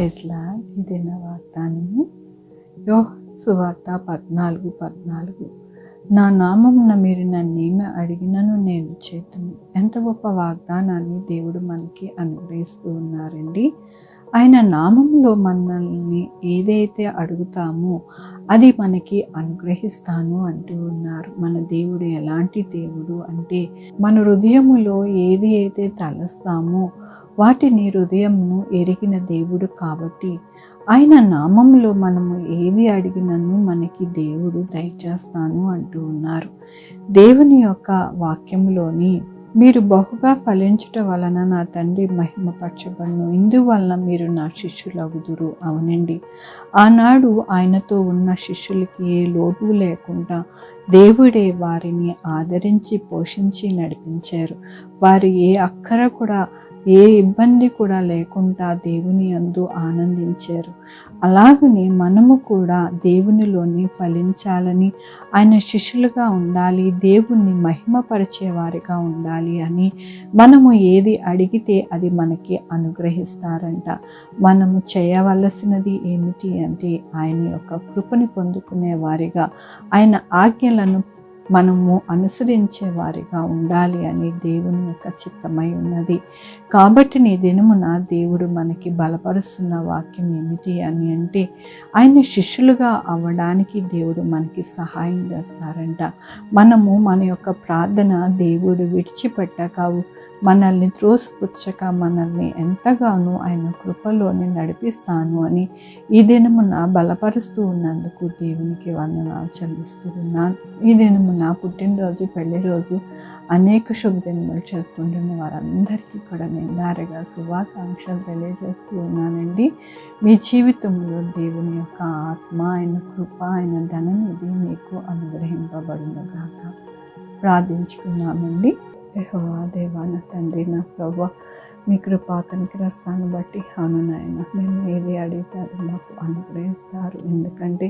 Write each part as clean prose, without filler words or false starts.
Praise lord. ఇది నా వాగ్దానము. యోహాను సువార్త 14:14. నా నామమున మీరు నన్నేమి అడిగినను నేను చేతును. ఎంత గొప్ప వాగ్దానాన్ని దేవుడు మనకి అనుగ్రహిస్తూ ఉన్నారండి. ఆయన నామంలో మనల్ని ఏదైతే అడుగుతామో అది మనకి అనుగ్రహిస్తాను అంటూ ఉన్నారు. మన దేవుడు ఎలాంటి దేవుడు అంటే, మన హృదయములో ఏది అయితే తలస్తామో వాటిని హృదయమును ఎరిగిన దేవుడు కాబట్టి ఆయన నామంలో మనము ఏది అడిగినను మనకి దేవుడు దయచేస్తాను అంటూ ఉన్నారు. దేవుని యొక్క వాక్యంలోని మీరు బహుగా ఫలించుట వలన నా తండ్రి మహిమపరచబడును, ఇందువలన మీరు నా శిష్యులగుదురు. అవునండి, ఆనాడు ఆయనతో ఉన్న శిష్యులకి ఏ లోటు లేకుండా దేవుడే వారిని ఆదరించి పోషించి నడిపించారు. వారు ఏ అక్కర కూడా ఏ ఇబ్బంది కూడా లేకుండా దేవుని యందు ఆనందించారు. అలాగనే మనము కూడా దేవునిలోని ఫలించాలని, ఆయన శిష్యులుగా ఉండాలి, దేవుణ్ణి మహిమపరిచేవారిగా ఉండాలి అని మనము ఏది అడిగితే అది మనకి అనుగ్రహిస్తారంట. మనము చేయవలసినది ఏమిటి అంటే, ఆయన యొక్క కృపని పొందుకునే వారిగా, ఆయన ఆజ్ఞలను మనము అనుసరించే వారిగా ఉండాలి అని దేవుని యొక్క చిత్తమై ఉన్నది. కాబట్టి నీ దినమున దేవుడు మనకి బలపరుస్తున్న వాక్యం ఏమిటి అని అంటే, ఆయన శిష్యులుగా అవ్వడానికి దేవుడు మనకి సహాయం చేస్తారంట. మనము మన యొక్క ప్రార్థన దేవుడు విడిచిపెట్టక, మనల్ని త్రోసిపుచ్చక, మనల్ని ఎంతగానో ఆయన కృపలోని నడిపిస్తాను అని ఈ దినమున బలపరుస్తూ ఉన్నందుకు దేవునికి వందనాలు చెల్లిస్తూ ఉన్నాను. ఈ దినమున పుట్టినరోజు, పెళ్లి రోజు, అనేక శుభదినములు చేసుకుంటున్న వారందరికీ కూడా నిండారుగా శుభాకాంక్షలు తెలియజేస్తూ ఉన్నానండి. మీ జీవితంలో దేవుని యొక్క ఆత్మ, ఆయన కృప, ఆయన ధననిధి మీకు అనుగ్రహింపబడును గాక. ప్రార్థించుకున్నామండి. యెహోవా దేవా, నా తండ్రి, నా ప్రభువా, మీ కృపా కనికరస్తాను బట్టి అవును నాయన, మేము ఏది అడిగితే అది మాకు అనుగ్రహిస్తారు. ఎందుకంటే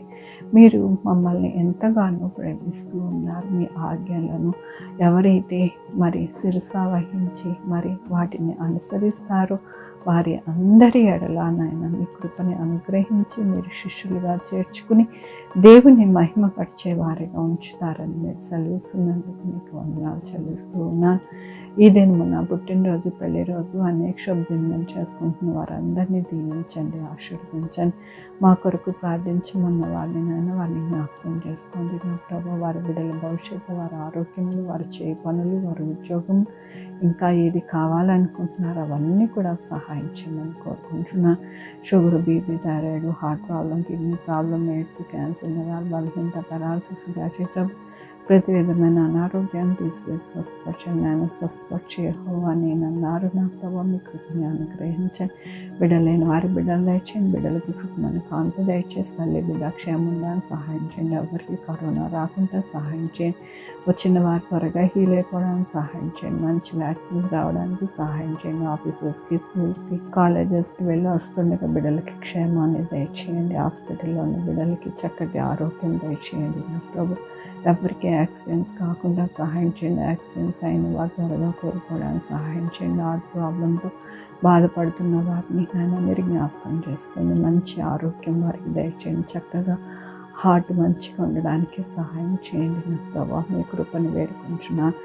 మీరు మమ్మల్ని ఎంతగానో ప్రేమిస్తూ ఉన్నారు. మీ ఆజ్ఞలను ఎవరైతే మరి శిరస వహించి మరి వాటిని అనుసరిస్తారో వారి అందరి ఎడల నాయన మీ కృపని అనుగ్రహించి మీరు శిష్యులుగా చేర్చుకుని దేవుని మహిమపరిచే వారిగా ఉంచుతారని మీరు సెలవుస్తున్నందుకు మీకు వందనాలు చెల్లిస్తూ ఉన్నాను. ఈ దినమున పుట్టినరోజు, పెళ్లి రోజు, అనేక శుభదినములు చేసుకుంటున్న వారందరినీ దీవించండి, ఆశీర్వదించండి. మా కొరకు ప్రార్థించమన్న వారిని వారిని జ్ఞాపకం చేసుకోండి. నా ప్రభు, వారి బిడ్డల భవిష్యత్తు, వారి ఆరోగ్యములు, వారి చేయ పనులు, వారి ఉద్యోగం, ఇంకా ఏది కావాలనుకుంటున్నారో అవన్నీ కూడా సహాయం చేయమని కోరుకుంటున్నాను. Sugar, BP, thyroid, heart problem, kidney problem, AIDS, cancer, నరాలు బలహీనత, పెరాలసిస్, గ్యాస్ట్రిక్, ప్రతి విధమైన అనారోగ్యాన్ని తీసివేసి స్వస్థపరచండి. నేను స్వస్థపరిచే యెహోవా నేనన్నారు. నా ప్రభావ మీ కృపని అనుగ్రహించండి. బిడ్డలైన వారి బిడ్డలు దయచేయండి. బిడ్డలకి సుఖమైన కాన్పు దయచేసి తల్లి బిడ్డ క్షేమంగా సహాయం చేయండి. ఎవరికి కరోనా రాకుండా సహాయం చేయండి. వచ్చిన వారు త్వరగా హీల్ అయిపోవడానికి సహాయం చేయండి. మంచి వ్యాక్సిన్స్ రావడానికి సహాయం చేయండి. ఆఫీసెస్కి, స్కూల్స్కి, కాలేజెస్కి వెళ్ళి వస్తుండగా బిడ్డలకి క్షేమాన్ని దయచేయండి. హాస్పిటల్లోని బిడ్డలకి చక్కటి ఆరోగ్యం దయచేయండి. నా ప్రభు, ఎవరికి యాక్సిడెంట్స్ కాకుండా సహాయం చేయండి. యాక్సిడెంట్స్ అయిన వారు త్వరగా కోరుకోవడానికి సహాయం చేయండి. హార్ట్ ప్రాబ్లంతో బాధపడుతున్న వారిని నాయన మీరు జ్ఞాపకం చేసుకోండి. మంచి ఆరోగ్యం వారికి దయచేయండి. చక్కగా హార్ట్ మంచిగా ఉండడానికి సహాయం చేయండి. నా ప్రభావ మీ కృపను వేడుకుంటున్నాను.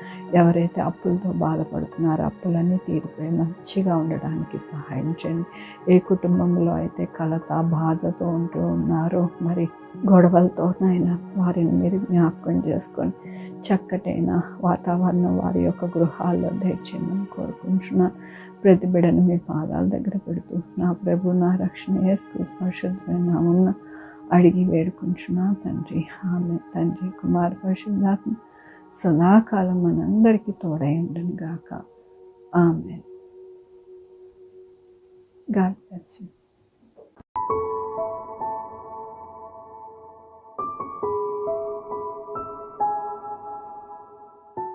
ఎవరైతే అప్పులతో బాధపడుతున్నారో అప్పులన్నీ తీరిపోయి మంచిగా ఉండడానికి సహాయం చేయండి. ఏ కుటుంబంలో అయితే కలత, బాధతో ఉంటూ ఉన్నారో, మరి గొడవలతోనైనా వారిని మీరు జ్ఞాపకం చేసుకొని చక్కటైన వాతావరణం వారి యొక్క గృహాల్లో దయచేయమని కోరుకుంటున్నాను. ప్రతి బిడ్డను మీ పాదాల దగ్గర పెడుతూ నా ప్రభు, నా రక్షణ యేసు పరిశుద్ధమైన నామమున అడిగి వేడుకుంటున్నా తండ్రి. ఆమె తండ్రి, కుమార పరిశుద్ధాత్మ సదాకాలం మనందరికీ తోడై ఉండను గాక. ఆమెన్. God bless you.